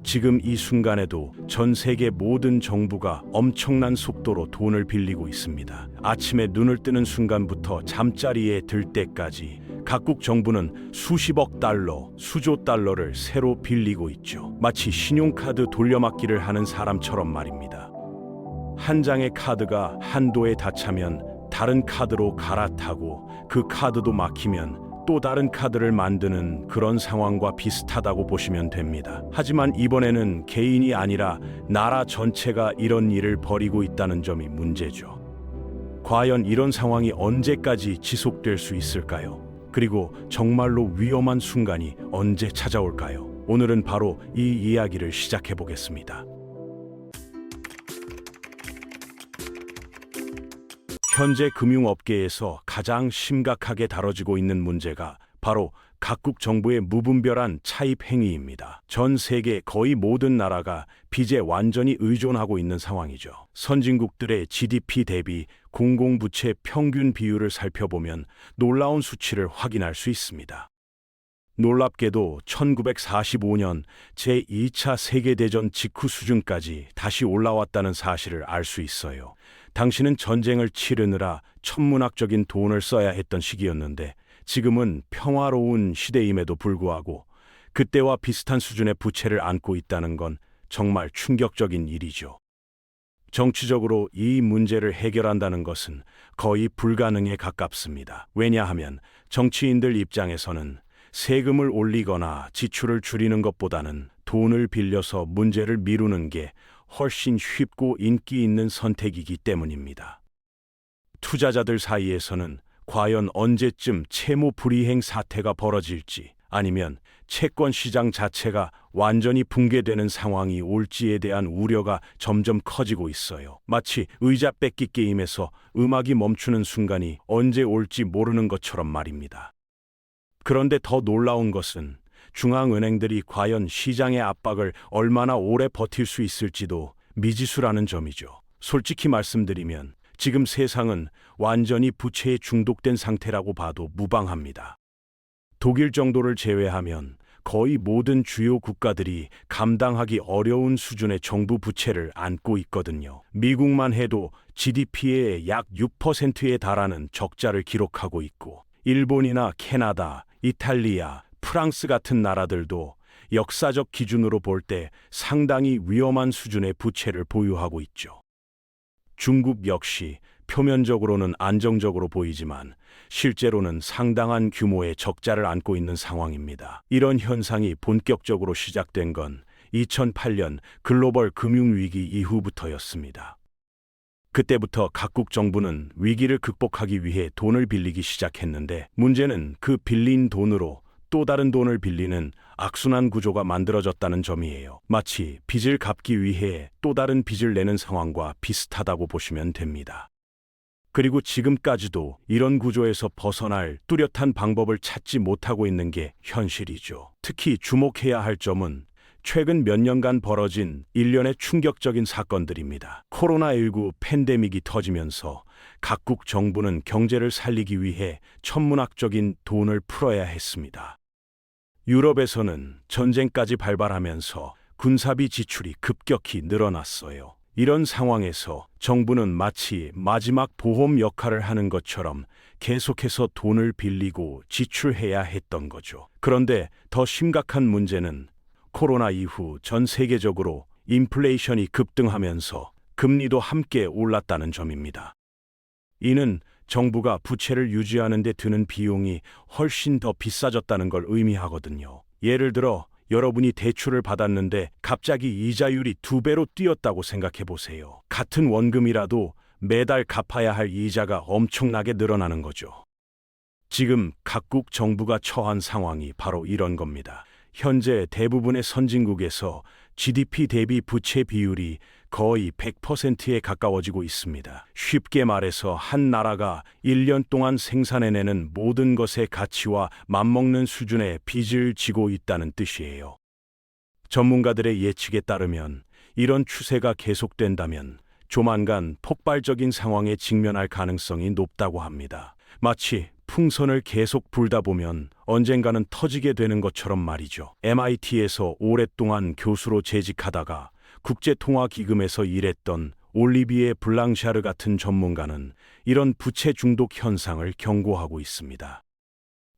지금 이 순간에도 전 세계 모든 정부가 엄청난 속도로 돈을 빌리고 있습니다. 아침에 눈을 뜨는 순간부터 잠자리에 들 때까지 각국 정부는 수십억 달러, 수조 달러를 새로 빌리고 있죠. 마치 신용카드 돌려막기를 하는 사람처럼 말입니다. 한 장의 카드가 한도에 닿자면 다른 카드로 갈아타고 그 카드도 막히면 또 다른 카드를 만드는 그런 상황과 비슷하다고 보시면 됩니다. 하지만 이번에는 개인이 아니라 나라 전체가 이런 일을 벌이고 있다는 점이 문제죠. 과연 이런 상황이 언제까지 지속될 수 있을까요? 그리고 정말로 위험한 순간이 언제 찾아올까요? 오늘은 바로 이 이야기를 시작해 보겠습니다. 현재 금융업계에서 가장 심각하게 다뤄지고 있는 문제가 바로 각국 정부의 무분별한 차입 행위입니다. 전 세계 거의 모든 나라가 빚에 완전히 의존하고 있는 상황이죠. 선진국들의 GDP 대비 공공부채 평균 비율을 살펴보면 놀라운 수치를 확인할 수 있습니다. 놀랍게도 1945년 제2차 세계대전 직후 수준까지 다시 올라왔다는 사실을 알 수 있어요. 당시는 전쟁을 치르느라 천문학적인 돈을 써야 했던 시기였는데 지금은 평화로운 시대임에도 불구하고 그때와 비슷한 수준의 부채를 안고 있다는 건 정말 충격적인 일이죠. 정치적으로 이 문제를 해결한다는 것은 거의 불가능에 가깝습니다. 왜냐하면 정치인들 입장에서는 세금을 올리거나 지출을 줄이는 것보다는 돈을 빌려서 문제를 미루는 게 훨씬 쉽고 인기 있는 선택이기 때문입니다. 투자자들 사이에서는 과연 언제쯤 채무 불이행 사태가 벌어질지 아니면 채권 시장 자체가 완전히 붕괴되는 상황이 올지에 대한 우려가 점점 커지고 있어요. 마치 의자 뺏기 게임에서 음악이 멈추는 순간이 언제 올지 모르는 것처럼 말입니다. 그런데 더 놀라운 것은 중앙은행들이 과연 시장의 압박을 얼마나 오래 버틸 수 있을지도 미지수라는 점이죠. 솔직히 말씀드리면 지금 세상은 완전히 부채에 중독된 상태라고 봐도 무방합니다. 독일 정도를 제외하면 거의 모든 주요 국가들이 감당하기 어려운 수준의 정부 부채를 안고 있거든요. 미국만 해도 GDP의 약 6%에 달하는 적자를 기록하고 있고 일본이나 캐나다, 이탈리아, 프랑스 같은 나라들도 역사적 기준으로 볼 때 상당히 위험한 수준의 부채를 보유하고 있죠. 중국 역시 표면적으로는 안정적으로 보이지만 실제로는 상당한 규모의 적자를 안고 있는 상황입니다. 이런 현상이 본격적으로 시작된 건 2008년 글로벌 금융위기 이후부터였습니다. 그때부터 각국 정부는 위기를 극복하기 위해 돈을 빌리기 시작했는데 문제는 그 빌린 돈으로 또 다른 돈을 빌리는 악순환 구조가 만들어졌다는 점이에요. 마치 빚을 갚기 위해 또 다른 빚을 내는 상황과 비슷하다고 보시면 됩니다. 그리고 지금까지도 이런 구조에서 벗어날 뚜렷한 방법을 찾지 못하고 있는 게 현실이죠. 특히 주목해야 할 점은 최근 몇 년간 벌어진 일련의 충격적인 사건들입니다. 코로나19 팬데믹이 터지면서 각국 정부는 경제를 살리기 위해 천문학적인 돈을 풀어야 했습니다. 유럽에서는 전쟁까지 발발하면서 군사비 지출이 급격히 늘어났어요. 이런 상황에서 정부는 마치 마지막 보험 역할을 하는 것처럼 계속해서 돈을 빌리고 지출해야 했던 거죠. 그런데 더 심각한 문제는 코로나 이후 전 세계적으로 인플레이션이 급등하면서 금리도 함께 올랐다는 점입니다. 이는 정부가 부채를 유지하는 데 드는 비용이 훨씬 더 비싸졌다는 걸 의미하거든요. 예를 들어 여러분이 대출을 받았는데 갑자기 이자율이 2배로 뛰었다고 생각해 보세요. 같은 원금이라도 매달 갚아야 할 이자가 엄청나게 늘어나는 거죠. 지금 각국 정부가 처한 상황이 바로 이런 겁니다. 현재 대부분의 선진국에서 GDP 대비 부채 비율이 거의 100%에 가까워지고 있습니다. 쉽게 말해서 한 나라가 1년 동안 생산해내는 모든 것의 가치와 맞먹는 수준의 빚을 지고 있다는 뜻이에요. 전문가들의 예측에 따르면 이런 추세가 계속된다면 조만간 폭발적인 상황에 직면할 가능성이 높다고 합니다. 마치 풍선을 계속 불다 보면 언젠가는 터지게 되는 것처럼 말이죠. MIT에서 오랫동안 교수로 재직하다가 국제통화기금에서 일했던 올리비에 블랑샤르 같은 전문가는 이런 부채 중독 현상을 경고하고 있습니다.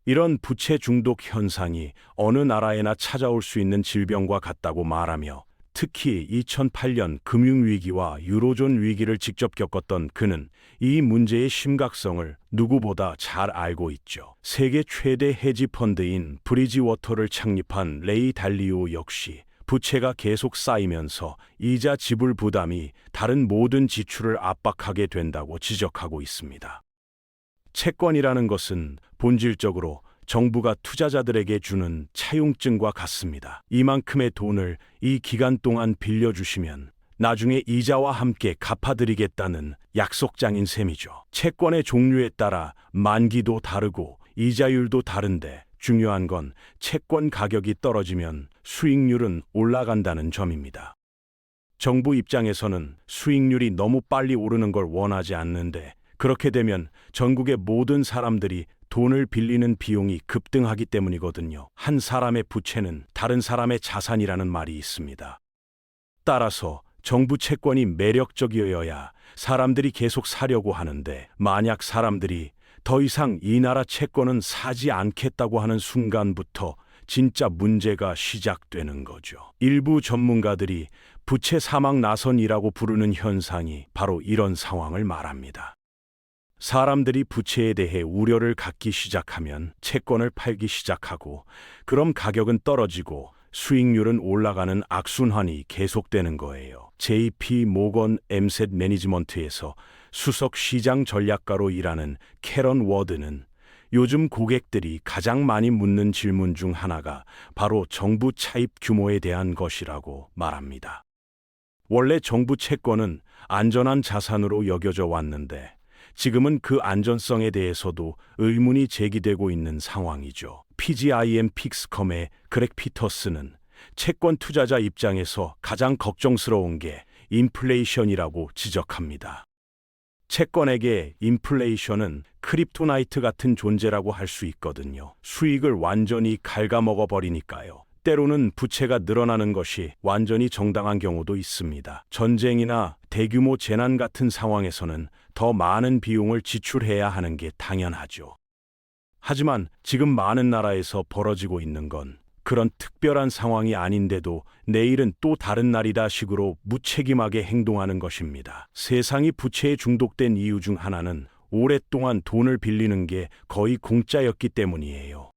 이런 부채 중독 현상이 어느 나라에나 찾아올 수 있는 질병과 같다고 말하며, 특히 2008년 금융위기와 유로존 위기를 직접 겪었던 그는 이 문제의 심각성을 누구보다 잘 알고 있죠. 세계 최대 헤지 펀드인 브리지워터를 창립한 레이 달리오 역시 부채가 계속 쌓이면서 이자 지불 부담이 다른 모든 지출을 압박하게 된다고 지적하고 있습니다. 채권이라는 것은 본질적으로 정부가 투자자들에게 주는 차용증과 같습니다. 이만큼의 돈을 이 기간 동안 빌려주시면 나중에 이자와 함께 갚아드리겠다는 약속장인 셈이죠. 채권의 종류에 따라 만기도 다르고 이자율도 다른데, 중요한 건 채권 가격이 떨어지면 수익률은 올라간다는 점입니다. 정부 입장에서는 수익률이 너무 빨리 오르는 걸 원하지 않는데, 그렇게 되면 전국의 모든 사람들이 돈을 빌리는 비용이 급등하기 때문이거든요. 한 사람의 부채는 다른 사람의 자산이라는 말이 있습니다. 따라서 정부 채권이 매력적이어야 사람들이 계속 사려고 하는데, 만약 사람들이 더 이상 이 나라 채권은 사지 않겠다고 하는 순간부터 진짜 문제가 시작되는 거죠. 일부 전문가들이 부채 사막 나선이라고 부르는 현상이 바로 이런 상황을 말합니다. 사람들이 부채에 대해 우려를 갖기 시작하면 채권을 팔기 시작하고, 그럼 가격은 떨어지고 수익률은 올라가는 악순환이 계속되는 거예요. JP 모건 엠셋 매니지먼트에서 수석 시장 전략가로 일하는 캐런 워드는 요즘 고객들이 가장 많이 묻는 질문 중 하나가 바로 정부 차입 규모에 대한 것이라고 말합니다. 원래 정부 채권은 안전한 자산으로 여겨져 왔는데, 지금은 그 안전성에 대해서도 의문이 제기되고 있는 상황이죠. PGIM 픽스컴의 그렉 피터스는 채권 투자자 입장에서 가장 걱정스러운 게 인플레이션이라고 지적합니다. 채권에게 인플레이션은 크립토나이트 같은 존재라고 할 수 있거든요. 수익을 완전히 갉아먹어 버리니까요. 때로는 부채가 늘어나는 것이 완전히 정당한 경우도 있습니다. 전쟁이나 대규모 재난 같은 상황에서는 더 많은 비용을 지출해야 하는 게 당연하죠. 하지만 지금 많은 나라에서 벌어지고 있는 건 그런 특별한 상황이 아닌데도 내일은 또 다른 날이다 식으로 무책임하게 행동하는 것입니다. 세상이 부채에 중독된 이유 중 하나는 오랫동안 돈을 빌리는 게 거의 공짜였기 때문이에요.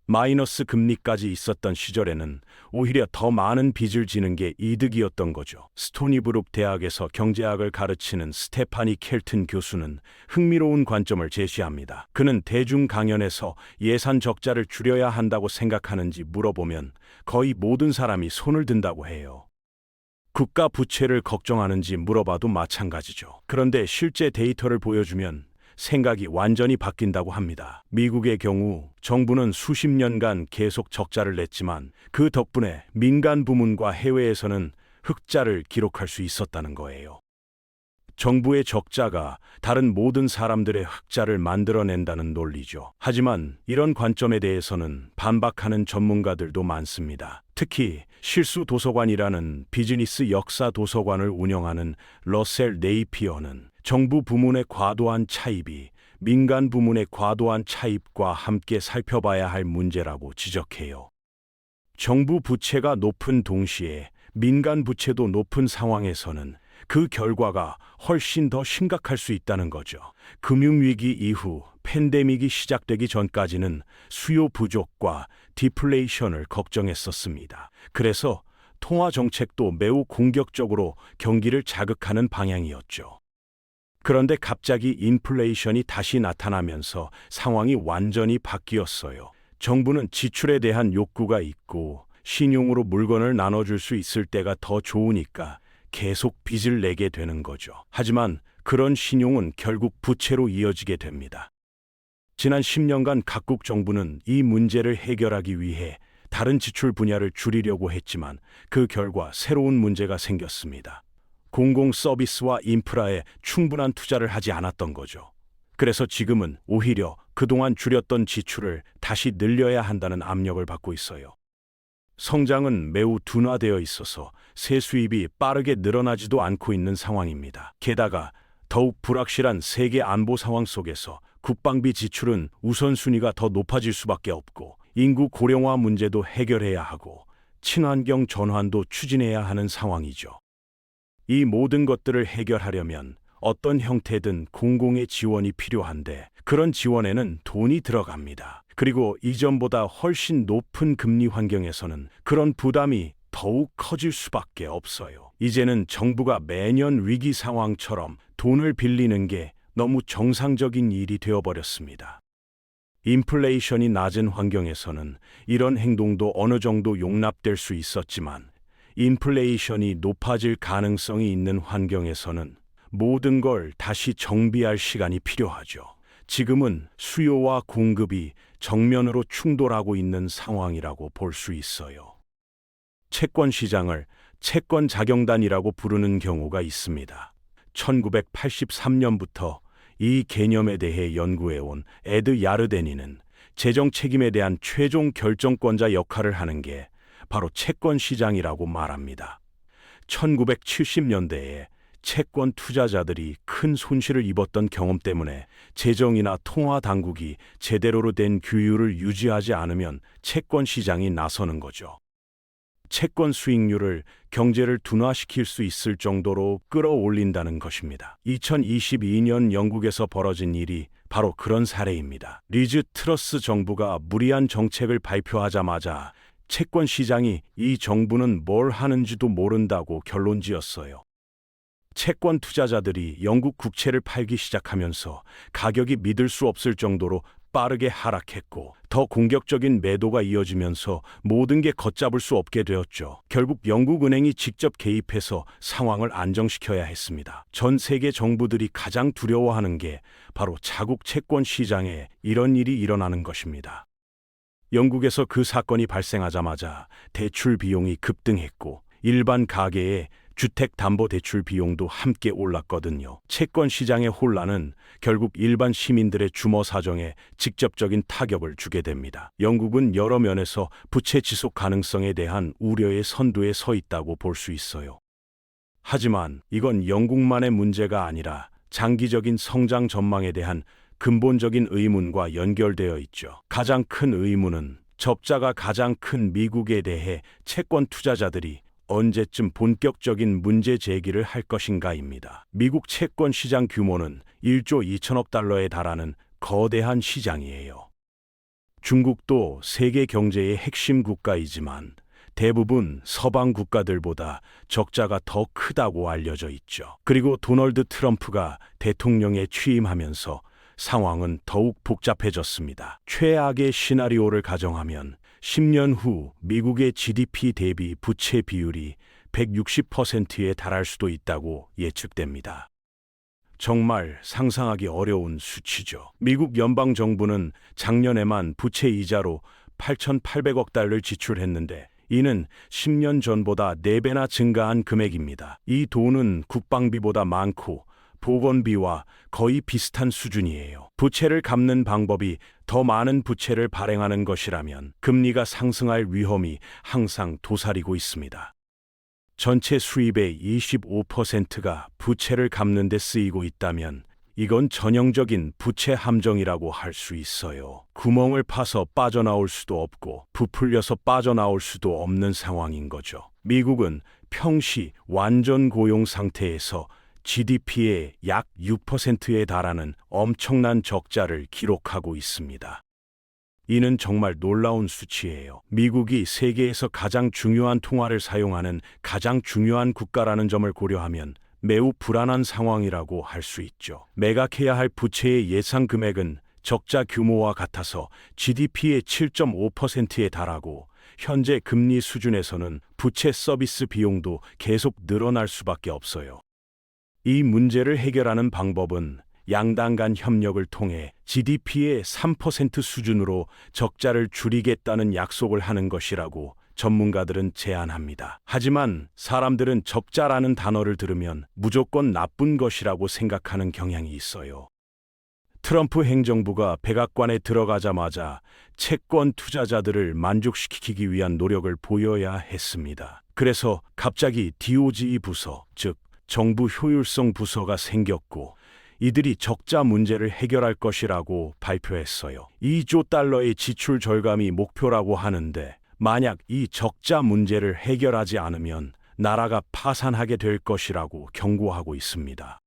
마이너스 금리까지 있었던 시절에는 오히려 더 많은 빚을 지는 게 이득이었던 거죠. 스토니브룩 대학에서 경제학을 가르치는 스테파니 켈튼 교수는 흥미로운 관점을 제시합니다. 그는 대중 강연에서 예산 적자를 줄여야 한다고 생각하는지 물어보면 거의 모든 사람이 손을 든다고 해요. 국가 부채를 걱정하는지 물어봐도 마찬가지죠. 그런데 실제 데이터를 보여주면 생각이 완전히 바뀐다고 합니다. 미국의 경우 정부는 수십 년간 계속 적자를 냈지만 그 덕분에 민간 부문과 해외에서는 흑자를 기록할 수 있었다는 거예요. 정부의 적자가 다른 모든 사람들의 흑자를 만들어낸다는 논리죠. 하지만 이런 관점에 대해서는 반박하는 전문가들도 많습니다. 특히 실수 도서관이라는 비즈니스 역사 도서관을 운영하는 러셀 네이피어는 정부 부문의 과도한 차입이 민간 부문의 과도한 차입과 함께 살펴봐야 할 문제라고 지적해요. 정부 부채가 높은 동시에 민간 부채도 높은 상황에서는 그 결과가 훨씬 더 심각할 수 있다는 거죠. 금융위기 이후 팬데믹이 시작되기 전까지는 수요 부족과 디플레이션을 걱정했었습니다. 그래서 통화 정책도 매우 공격적으로 경기를 자극하는 방향이었죠. 그런데 갑자기 인플레이션이 다시 나타나면서 상황이 완전히 바뀌었어요. 정부는 지출에 대한 욕구가 있고 신용으로 물건을 나눠줄 수 있을 때가 더 좋으니까 계속 빚을 내게 되는 거죠. 하지만 그런 신용은 결국 부채로 이어지게 됩니다. 지난 10년간 각국 정부는 이 문제를 해결하기 위해 다른 지출 분야를 줄이려고 했지만 그 결과 새로운 문제가 생겼습니다. 공공 서비스와 인프라에 충분한 투자를 하지 않았던 거죠. 그래서 지금은 오히려 그동안 줄였던 지출을 다시 늘려야 한다는 압력을 받고 있어요. 성장은 매우 둔화되어 있어서 세수입이 빠르게 늘어나지도 않고 있는 상황입니다. 게다가 더욱 불확실한 세계 안보 상황 속에서 국방비 지출은 우선순위가 더 높아질 수밖에 없고, 인구 고령화 문제도 해결해야 하고 친환경 전환도 추진해야 하는 상황이죠. 이 모든 것들을 해결하려면 어떤 형태든 공공의 지원이 필요한데, 그런 지원에는 돈이 들어갑니다. 그리고 이전보다 훨씬 높은 금리 환경에서는 그런 부담이 더욱 커질 수밖에 없어요. 이제는 정부가 매년 위기 상황처럼 돈을 빌리는 게 너무 정상적인 일이 되어버렸습니다. 인플레이션이 낮은 환경에서는 이런 행동도 어느 정도 용납될 수 있었지만, 인플레이션이 높아질 가능성이 있는 환경에서는 모든 걸 다시 정비할 시간이 필요하죠. 지금은 수요와 공급이 정면으로 충돌하고 있는 상황이라고 볼 수 있어요. 채권 시장을 채권 자경단이라고 부르는 경우가 있습니다. 1983년부터 이 개념에 대해 연구해온 에드 야르데니는 재정 책임에 대한 최종 결정권자 역할을 하는 게 바로 채권 시장이라고 말합니다. 1970년대에 채권 투자자들이 큰 손실을 입었던 경험 때문에 재정이나 통화 당국이 제대로 된 규율을 유지하지 않으면 채권 시장이 나서는 거죠. 채권 수익률을 경제를 둔화시킬 수 있을 정도로 끌어올린다는 것입니다. 2022년 영국에서 벌어진 일이 바로 그런 사례입니다. 리즈 트러스 정부가 무리한 정책을 발표하자마자 채권 시장이 이 정부는 뭘 하는지도 모른다고 결론지었어요. 채권 투자자들이 영국 국채를 팔기 시작하면서 가격이 믿을 수 없을 정도로 빠르게 하락했고, 더 공격적인 매도가 이어지면서 모든 게 걷잡을 수 없게 되었죠. 결국 영국은행이 직접 개입해서 상황을 안정시켜야 했습니다. 전 세계 정부들이 가장 두려워하는 게 바로 자국 채권 시장에 이런 일이 일어나는 것입니다. 영국에서 그 사건이 발생하자마자 대출 비용이 급등했고, 일반 가계의 주택담보대출 비용도 함께 올랐거든요. 채권 시장의 혼란은 결국 일반 시민들의 주머 사정에 직접적인 타격을 주게 됩니다. 영국은 여러 면에서 부채 지속 가능성에 대한 우려의 선두에 서 있다고 볼 수 있어요. 하지만 이건 영국만의 문제가 아니라 장기적인 성장 전망에 대한 근본적인 의문과 연결되어 있죠. 가장 큰 의문은 적자가 가장 큰 미국에 대해 채권 투자자들이 언제쯤 본격적인 문제 제기를 할 것인가입니다. 미국 채권 시장 규모는 1조 2천억 달러에 달하는 거대한 시장이에요. 중국도 세계 경제의 핵심 국가이지만 대부분 서방 국가들보다 적자가 더 크다고 알려져 있죠. 그리고 도널드 트럼프가 대통령에 취임하면서 상황은 더욱 복잡해졌습니다. 최악의 시나리오를 가정하면 10년 후 미국의 GDP 대비 부채 비율이 160%에 달할 수도 있다고 예측됩니다. 정말 상상하기 어려운 수치죠. 미국 연방정부는 작년에만 부채 이자로 8,800억 달러를 지출했는데, 이는 10년 전보다 4배나 증가한 금액입니다. 이 돈은 국방비보다 많고 보건비와 거의 비슷한 수준이에요. 부채를 갚는 방법이 더 많은 부채를 발행하는 것이라면 금리가 상승할 위험이 항상 도사리고 있습니다. 전체 수입의 25%가 부채를 갚는 데 쓰이고 있다면 이건 전형적인 부채 함정이라고 할 수 있어요. 구멍을 파서 빠져나올 수도 없고 부풀려서 빠져나올 수도 없는 상황인 거죠. 미국은 평시 완전 고용 상태에서 GDP의 약 6%에 달하는 엄청난 적자를 기록하고 있습니다. 이는 정말 놀라운 수치예요. 미국이 세계에서 가장 중요한 통화를 사용하는 가장 중요한 국가라는 점을 고려하면 매우 불안한 상황이라고 할 수 있죠. 매각해야 할 부채의 예상 금액은 적자 규모와 같아서 GDP의 7.5%에 달하고, 현재 금리 수준에서는 부채 서비스 비용도 계속 늘어날 수밖에 없어요. 이 문제를 해결하는 방법은 양당 간 협력을 통해 GDP의 3% 수준으로 적자를 줄이겠다는 약속을 하는 것이라고 전문가들은 제안합니다. 하지만 사람들은 적자라는 단어를 들으면 무조건 나쁜 것이라고 생각하는 경향이 있어요. 트럼프 행정부가 백악관에 들어가자마자 채권 투자자들을 만족시키기 위한 노력을 보여야 했습니다. 그래서 갑자기 DOGE 부서, 즉 정부 효율성 부서가 생겼고 이들이 적자 문제를 해결할 것이라고 발표했어요. 2조 달러의 지출 절감이 목표라고 하는데 만약 이 적자 문제를 해결하지 않으면 나라가 파산하게 될 것이라고 경고하고 있습니다.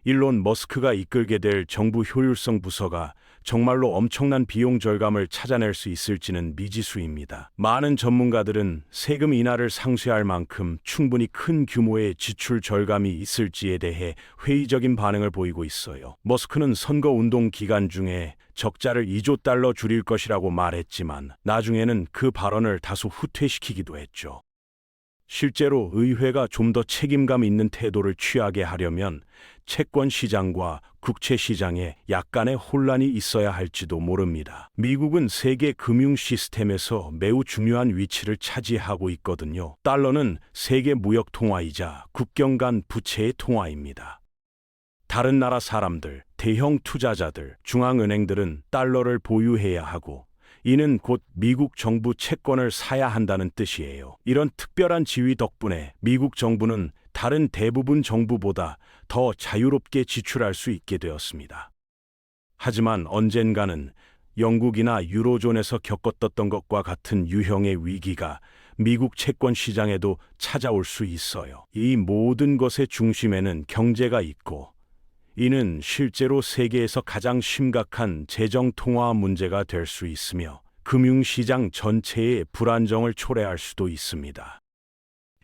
일론 머스크가 이끌게 될 정부 효율성 부서가 정말로 엄청난 비용 절감을 찾아낼 수 있을지는 미지수입니다. 많은 전문가들은 세금 인하를 상쇄할 만큼 충분히 큰 규모의 지출 절감이 있을지에 대해 회의적인 반응을 보이고 있어요. 머스크는 선거 운동 기간 중에 적자를 2조 달러 줄일 것이라고 말했지만 나중에는 그 발언을 다소 후퇴시키기도 했죠. 실제로 의회가 좀 더 책임감 있는 태도를 취하게 하려면 채권 시장과 국채 시장에 약간의 혼란이 있어야 할지도 모릅니다. 미국은 세계 금융 시스템에서 매우 중요한 위치를 차지하고 있거든요. 달러는 세계 무역 통화이자 국경 간 부채의 통화입니다. 다른 나라 사람들, 대형 투자자들, 중앙은행들은 달러를 보유해야 하고 이는 곧 미국 정부 채권을 사야 한다는 뜻이에요. 이런 특별한 지위 덕분에 미국 정부는 다른 대부분 정부보다 더 자유롭게 지출할 수 있게 되었습니다. 하지만 언젠가는 영국이나 유로존에서 겪었던 것과 같은 유형의 위기가 미국 채권 시장에도 찾아올 수 있어요. 이 모든 것의 중심에는 경제가 있고 이는 실제로 세계에서 가장 심각한 재정 통화 문제가 될 수 있으며 금융시장 전체의 불안정을 초래할 수도 있습니다.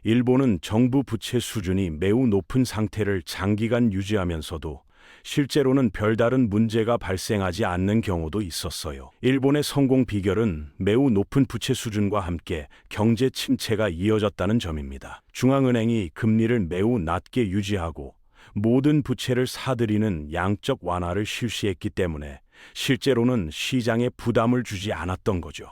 일본은 정부 부채 수준이 매우 높은 상태를 장기간 유지하면서도 실제로는 별다른 문제가 발생하지 않는 경우도 있었어요. 일본의 성공 비결은 매우 높은 부채 수준과 함께 경제 침체가 이어졌다는 점입니다. 중앙은행이 금리를 매우 낮게 유지하고 모든 부채를 사들이는 양적 완화를 실시했기 때문에 실제로는 시장에 부담을 주지 않았던 거죠.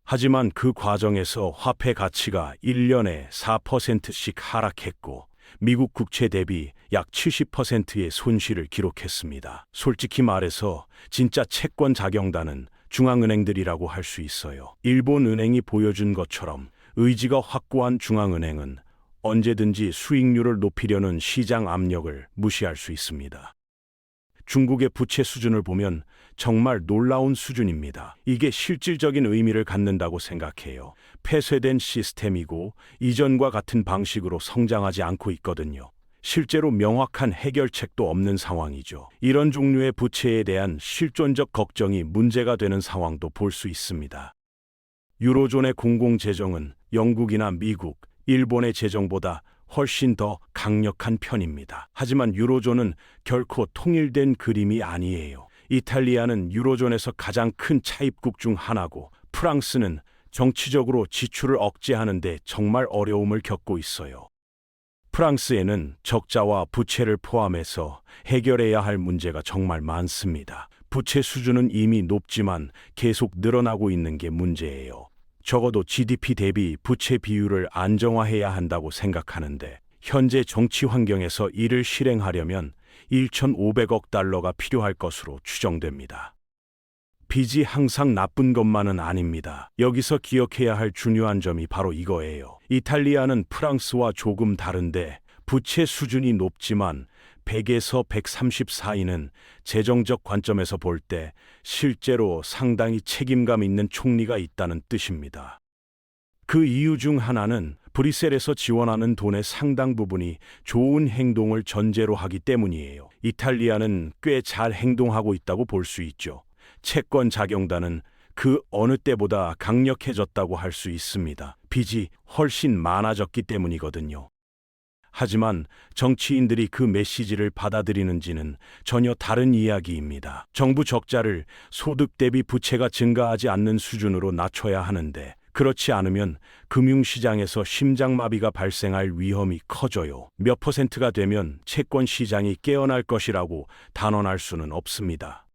하지만 그 과정에서 화폐 가치가 1년에 4%씩 하락했고 미국 국채 대비 약 70%의 손실을 기록했습니다. 솔직히 말해서 진짜 채권 자경단은 중앙은행들이라고 할 수 있어요. 일본 은행이 보여준 것처럼 의지가 확고한 중앙은행은 언제든지 수익률을 높이려는 시장 압력을 무시할 수 있습니다. 중국의 부채 수준을 보면 정말 놀라운 수준입니다. 이게 실질적인 의미를 갖는다고 생각해요. 폐쇄된 시스템이고 이전과 같은 방식으로 성장하지 않고 있거든요. 실제로 명확한 해결책도 없는 상황이죠. 이런 종류의 부채에 대한 실존적 걱정이 문제가 되는 상황도 볼 수 있습니다. 유로존의 공공재정은 영국이나 미국, 일본의 재정보다 훨씬 더 강력한 편입니다. 하지만 유로존은 결코 통일된 그림이 아니에요. 이탈리아는 유로존에서 가장 큰 차입국 중 하나고 프랑스는 정치적으로 지출을 억제하는 데 정말 어려움을 겪고 있어요. 프랑스에는 적자와 부채를 포함해서 해결해야 할 문제가 정말 많습니다. 부채 수준은 이미 높지만 계속 늘어나고 있는 게 문제예요. 적어도 GDP 대비 부채 비율을 안정화해야 한다고 생각하는데 현재 정치 환경에서 이를 실행하려면 1,500억 달러가 필요할 것으로 추정됩니다. 빚이 항상 나쁜 것만은 아닙니다. 여기서 기억해야 할 중요한 점이 바로 이거예요. 이탈리아는 프랑스와 조금 다른데 부채 수준이 높지만 100에서 130 사이는 재정적 관점에서 볼 때 실제로 상당히 책임감 있는 총리가 있다는 뜻입니다. 그 이유 중 하나는 브뤼셀에서 지원하는 돈의 상당 부분이 좋은 행동을 전제로 하기 때문이에요. 이탈리아는 꽤 잘 행동하고 있다고 볼 수 있죠. 채권 자경단은 그 어느 때보다 강력해졌다고 할 수 있습니다. 빚이 훨씬 많아졌기 때문이거든요. 하지만 정치인들이 그 메시지를 받아들이는지는 전혀 다른 이야기입니다. 정부 적자를 소득 대비 부채가 증가하지 않는 수준으로 낮춰야 하는데 그렇지 않으면 금융시장에서 심장마비가 발생할 위험이 커져요. 몇 퍼센트가 되면 채권 시장이 깨어날 것이라고 단언할 수는 없습니다.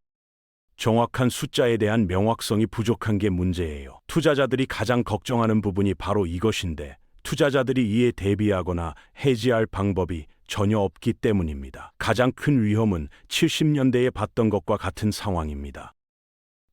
정확한 숫자에 대한 명확성이 부족한 게 문제예요. 투자자들이 가장 걱정하는 부분이 바로 이것인데 투자자들이 이에 대비하거나 해지할 방법이 전혀 없기 때문입니다. 가장 큰 위험은 70년대에 봤던 것과 같은 상황입니다.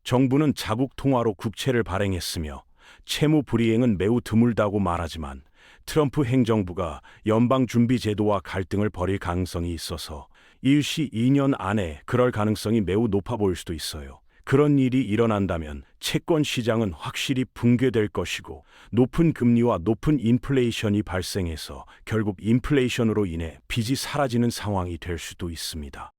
정부는 자국 통화로 국채를 발행했으며 채무 불이행은 매우 드물다고 말하지만 트럼프 행정부가 연방준비제도와 갈등을 벌일 가능성이 있어서 일시 2년 안에 그럴 가능성이 매우 높아 보일 수도 있어요. 그런 일이 일어난다면 채권 시장은 확실히 붕괴될 것이고 높은 금리와 높은 인플레이션이 발생해서 결국 인플레이션으로 인해 빚이 사라지는 상황이 될 수도 있습니다.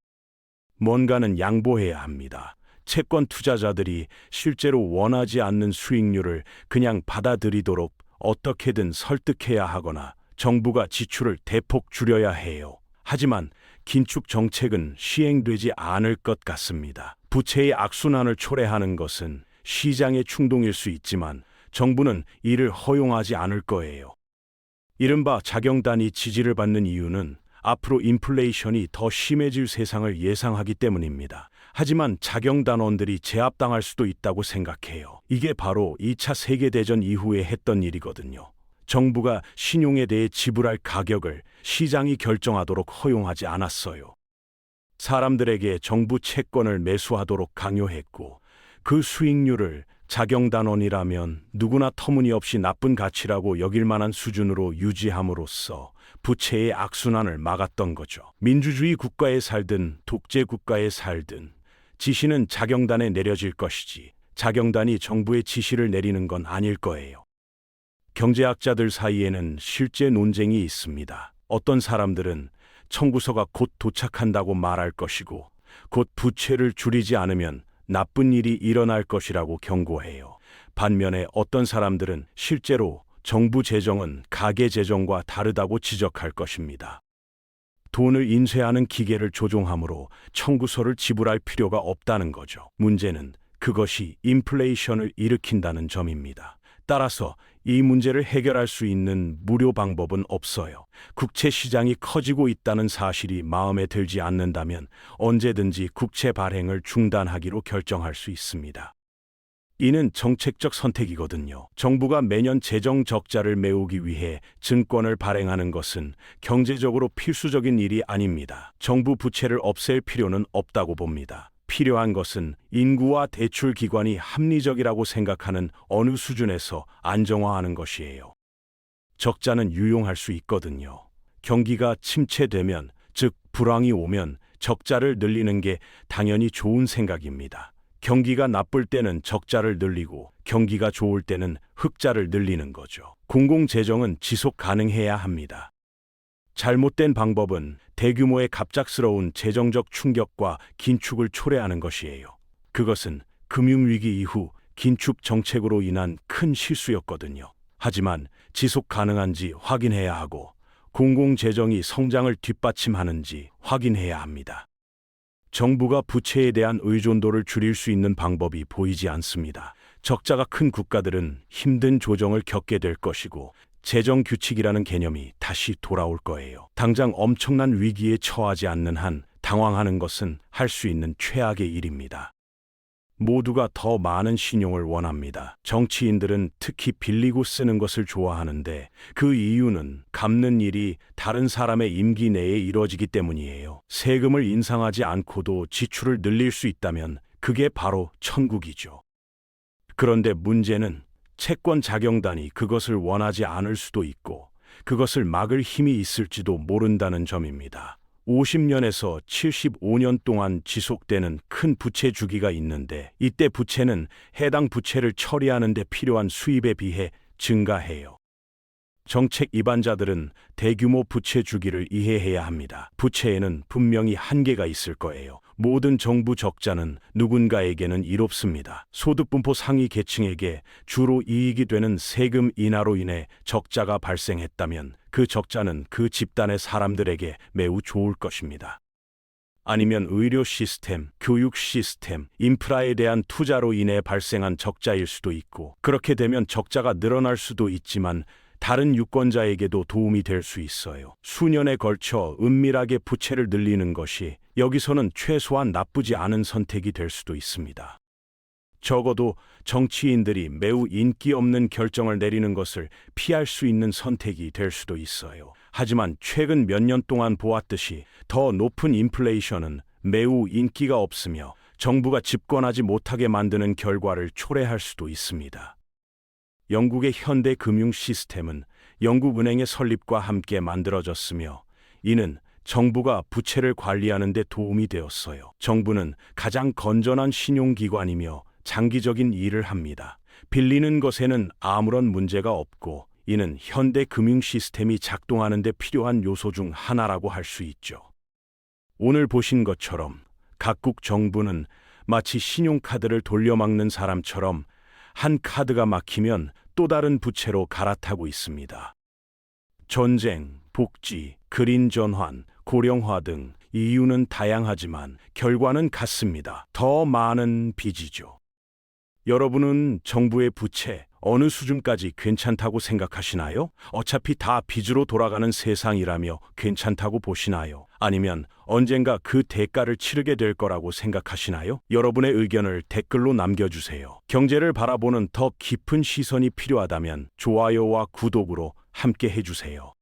뭔가는 양보해야 합니다. 채권 투자자들이 실제로 원하지 않는 수익률을 그냥 받아들이도록 어떻게든 설득해야 하거나 정부가 지출을 대폭 줄여야 해요. 하지만 긴축 정책은 시행되지 않을 것 같습니다. 부채의 악순환을 초래하는 것은 시장의 충동일 수 있지만 정부는 이를 허용하지 않을 거예요. 이른바 자경단이 지지를 받는 이유는 앞으로 인플레이션이 더 심해질 세상을 예상하기 때문입니다. 하지만 자경단원들이 제압당할 수도 있다고 생각해요. 이게 바로 2차 세계대전 이후에 했던 일이거든요. 정부가 신용에 대해 지불할 가격을 시장이 결정하도록 허용하지 않았어요. 사람들에게 정부 채권을 매수하도록 강요했고 그 수익률을 자경단원이라면 누구나 터무니없이 나쁜 가치라고 여길 만한 수준으로 유지함으로써 부채의 악순환을 막았던 거죠. 민주주의 국가에 살든 독재 국가에 살든 지시는 자경단에 내려질 것이지 자경단이 정부의 지시를 내리는 건 아닐 거예요. 경제학자들 사이에는 실제 논쟁이 있습니다. 어떤 사람들은 청구서가 곧 도착한다고 말할 것이고 곧 부채를 줄이지 않으면 나쁜 일이 일어날 것이라고 경고해요. 반면에 어떤 사람들은 실제로 정부 재정은 가계 재정과 다르다고 지적할 것입니다. 돈을 인쇄하는 기계를 조종함으로 청구서를 지불할 필요가 없다는 거죠. 문제는 그것이 인플레이션을 일으킨다는 점입니다. 따라서 이 문제를 해결할 수 있는 무료 방법은 없어요. 국채 시장이 커지고 있다는 사실이 마음에 들지 않는다면 언제든지 국채 발행을 중단하기로 결정할 수 있습니다. 이는 정책적 선택이거든요. 정부가 매년 재정 적자를 메우기 위해 증권을 발행하는 것은 경제적으로 필수적인 일이 아닙니다. 정부 부채를 없앨 필요는 없다고 봅니다. 필요한 것은 인구와 대출 기관이 합리적이라고 생각하는 어느 수준에서 안정화하는 것이에요. 적자는 유용할 수 있거든요. 경기가 침체되면, 즉 불황이 오면 적자를 늘리는 게 당연히 좋은 생각입니다. 경기가 나쁠 때는 적자를 늘리고 경기가 좋을 때는 흑자를 늘리는 거죠. 공공재정은 지속 가능해야 합니다. 잘못된 방법은 대규모의 갑작스러운 재정적 충격과 긴축을 초래하는 것이에요. 그것은 금융위기 이후 긴축 정책으로 인한 큰 실수였거든요. 하지만 지속 가능한지 확인해야 하고 공공재정이 성장을 뒷받침하는지 확인해야 합니다. 정부가 부채에 대한 의존도를 줄일 수 있는 방법이 보이지 않습니다. 적자가 큰 국가들은 힘든 조정을 겪게 될 것이고 재정 규칙이라는 개념이 다시 돌아올 거예요. 당장 엄청난 위기에 처하지 않는 한 당황하는 것은 할 수 있는 최악의 일입니다. 모두가 더 많은 신용을 원합니다. 정치인들은 특히 빌리고 쓰는 것을 좋아하는데 그 이유는 갚는 일이 다른 사람의 임기 내에 이루어지기 때문이에요. 세금을 인상하지 않고도 지출을 늘릴 수 있다면 그게 바로 천국이죠. 그런데 문제는 채권 자경단이 그것을 원하지 않을 수도 있고 그것을 막을 힘이 있을지도 모른다는 점입니다. 50년에서 75년 동안 지속되는 큰 부채 주기가 있는데 이때 부채는 해당 부채를 처리하는 데 필요한 수입에 비해 증가해요. 정책 입안자들은 대규모 부채 주기를 이해해야 합니다. 부채에는 분명히 한계가 있을 거예요. 모든 정부 적자는 누군가에게는 이롭습니다. 소득분포 상위 계층에게 주로 이익이 되는 세금 인하로 인해 적자가 발생했다면 그 적자는 그 집단의 사람들에게 매우 좋을 것입니다. 아니면 의료 시스템, 교육 시스템, 인프라에 대한 투자로 인해 발생한 적자일 수도 있고 그렇게 되면 적자가 늘어날 수도 있지만 다른 유권자에게도 도움이 될 수 있어요. 수년에 걸쳐 은밀하게 부채를 늘리는 것이 여기서는 최소한 나쁘지 않은 선택이 될 수도 있습니다. 적어도 정치인들이 매우 인기 없는 결정을 내리는 것을 피할 수 있는 선택이 될 수도 있어요. 하지만 최근 몇 년 동안 보았듯이 더 높은 인플레이션은 매우 인기가 없으며 정부가 집권하지 못하게 만드는 결과를 초래할 수도 있습니다. 영국의 현대 금융 시스템은 영국 은행의 설립과 함께 만들어졌으며 이는 정부가 부채를 관리하는 데 도움이 되었어요. 정부는 가장 건전한 신용기관이며 장기적인 일을 합니다. 빌리는 것에는 아무런 문제가 없고 이는 현대 금융 시스템이 작동하는 데 필요한 요소 중 하나라고 할 수 있죠. 오늘 보신 것처럼 각국 정부는 마치 신용카드를 돌려막는 사람처럼 한 카드가 막히면 또 다른 부채로 갈아타고 있습니다. 전쟁, 복지, 그린 전환, 고령화 등 이유는 다양하지만 결과는 같습니다. 더 많은 빚이죠. 여러분은 정부의 부채 어느 수준까지 괜찮다고 생각하시나요? 어차피 다 빚으로 돌아가는 세상이라며 괜찮다고 보시나요? 아니면 언젠가 그 대가를 치르게 될 거라고 생각하시나요? 여러분의 의견을 댓글로 남겨주세요. 경제를 바라보는 더 깊은 시선이 필요하다면 좋아요와 구독으로 함께 해주세요.